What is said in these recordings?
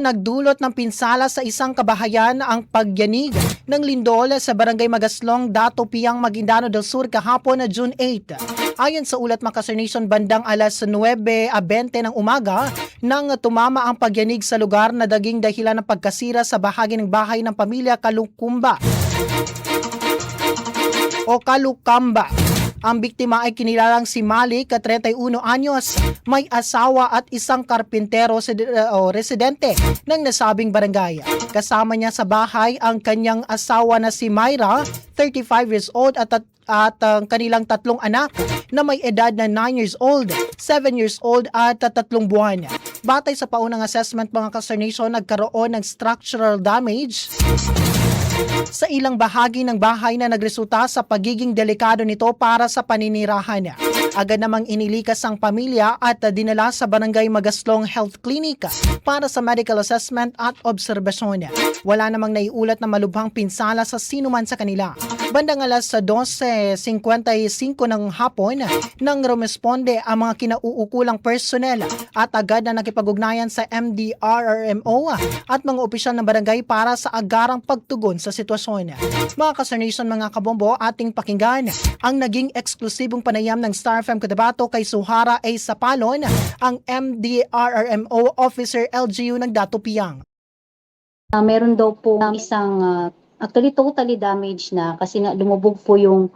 Nagdulot ng pinsala sa isang kabahayan ang pagyanig ng lindol sa Barangay Magaslong, Dato Piang, Maguindano del Sur kahapon na June 8. Ayon sa ulat Makassar Nation, bandang alas 9:20 ng umaga nang tumama ang pagyanig sa lugar na naging dahilan ng pagkasira sa bahagi ng bahay ng pamilya Kalukamba o Kalukamba. Ang biktima ay kinilalang si Malik, 31 anyos, may asawa at isang karpintero residente ng nasabing barangay. Kasama niya sa bahay ang kanyang asawa na si Myra, 35 years old at ang kanilang tatlong anak na may edad na 9 years old, 7 years old at 3 buwan. Batay sa paunang assessment mga Makassar Nation, nagkaroon ng structural damage sa ilang bahagi ng bahay na nagresulta sa pagiging delikado nito para sa paninirahan. Agad namang inilikas ang pamilya at dinala sa Barangay Magaslong Health Clinic para sa medical assessment at obserbasyon. Wala namang naiulat na malubhang pinsala sa sinuman sa kanila. Bandang alas 12:55 ng hapon nang rumesponde ang mga kinauukulang personnel at agad na nakipag-ugnayan sa MDRRMO at mga opisyal ng barangay para sa agarang pagtugon sa sitwasyon. Mga Makassar Nation, mga kabombo, ating pakinggan ang naging eksklusibong panayam ng Star FM Cotabato kay Suhara A. Sapalon, ang MDRRMO Officer LGU ng Dato Piang. Meron daw po isang actually totally damaged na kasi nga lumubog po yung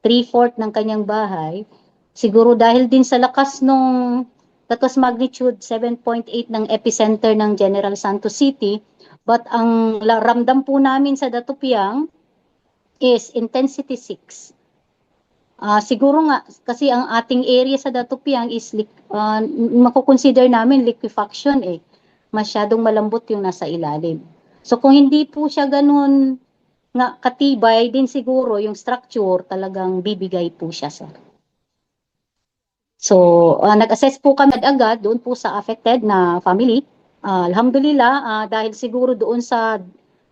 3/4 ng kanyang bahay. Siguro dahil din sa lakas nung that was magnitude 7.8 ng epicenter ng General Santos City. But ang ramdam po namin sa Dato Piang is intensity 6. Siguro nga kasi ang ating area sa Dato Piang is makukonsider namin liquefaction eh. Masyadong malambot yung nasa ilalim. So kung hindi po siya ganun nga katibay, din siguro yung structure talagang bibigay po siya, sir. So nag-assess po kami agad doon po sa affected na family. Alhamdulillah, dahil siguro doon sa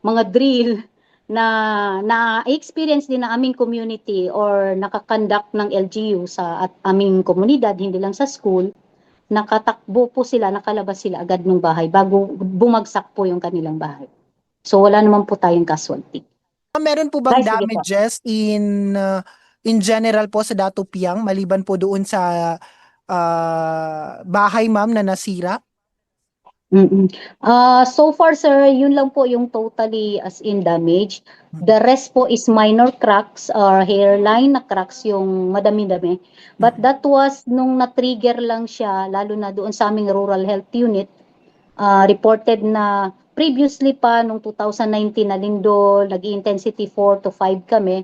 mga drill na experience din na aming community or nakakandak ng LGU sa aming komunidad, hindi lang sa school, nakatakbo po sila, nakalabas sila agad ng bahay bago bumagsak po yung kanilang bahay. So wala naman po tayong casualty. Meron po bang damages in general po sa Dato Piang maliban po doon sa bahay ma'am na nasira? So far, sir, yun lang po yung totally as in damage. The rest po is minor cracks or hairline na cracks yung madami-dami. But that was nung na-trigger lang siya, lalo na doon sa aming rural health unit, reported na previously pa nung 2019 na lindol, nag-intensity 4 to 5 kami.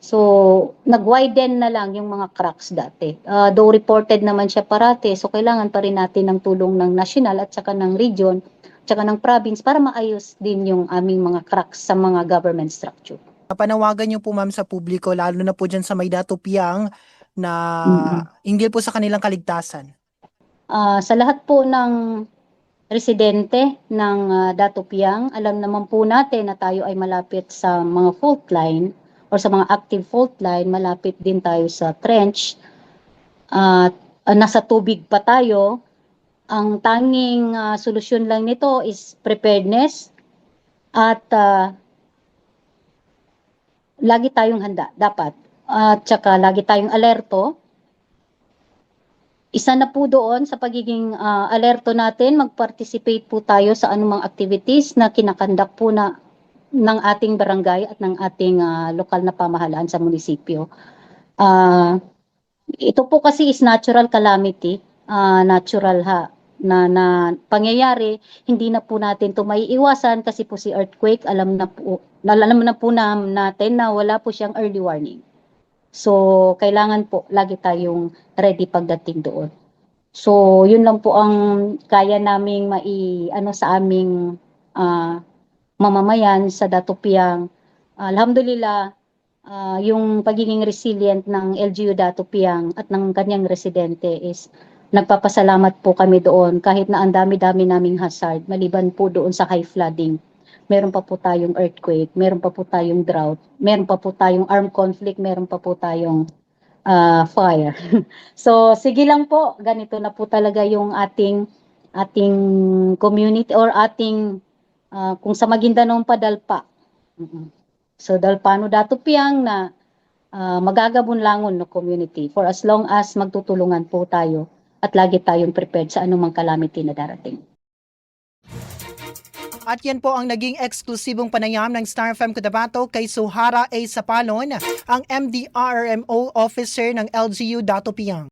So, nag-widen na lang yung mga cracks dati. Though reported naman siya parate, so kailangan pa rin natin ng tulong ng national at saka ng region, at saka ng province para maayos din yung aming mga cracks sa mga government structure. Panawagan niyo po ma'am sa publiko, lalo na po dyan sa may Dato Piang, na hinggil po sa kanilang kaligtasan. Sa lahat po ng residente ng Dato Piang, alam naman po natin na tayo ay malapit sa mga fault line or sa mga active fault line, malapit din tayo sa trench. Nasa tubig pa tayo. Ang tanging solusyon lang nito is preparedness at lagi tayong handa, dapat. At saka lagi tayong alerto. Isa na po doon sa pagiging alerto natin, mag-participate po tayo sa anumang activities na kinakandak po na ng ating barangay at ng ating lokal na pamahalaan sa munisipyo. Ito po kasi is natural calamity, natural na pangyayari, hindi na po natin ito maiiwasan kasi po si earthquake, alam na po natin na wala po siyang early warning. So, kailangan po lagi tayong ready pagdating doon. So, yun lang po ang kaya naming sa aming mamamayan sa Dato Piang. Alhamdulillah, yung pagiging resilient ng LGU Dato Piang at ng kanyang residente is nagpapasalamat po kami doon kahit na ang dami-dami naming hazard maliban po doon sa high flooding. Meron pa po tayong earthquake, meron pa po tayong drought, meron pa po tayong armed conflict, meron pa po tayong fire. So sige lang po, ganito na po talaga yung ating ating community or ating kung sa Maguindanao pa Dalpa. So Dalpano Datupiang na magagabunlangon no community for as long as magtutulungan po tayo at lagi tayong prepared sa anumang calamity na darating. At yan po ang naging eksklusibong panayam ng Star FM Cotabato kay Suhara A. Sapalon, ang MDRRMO officer ng LGU Datupiang.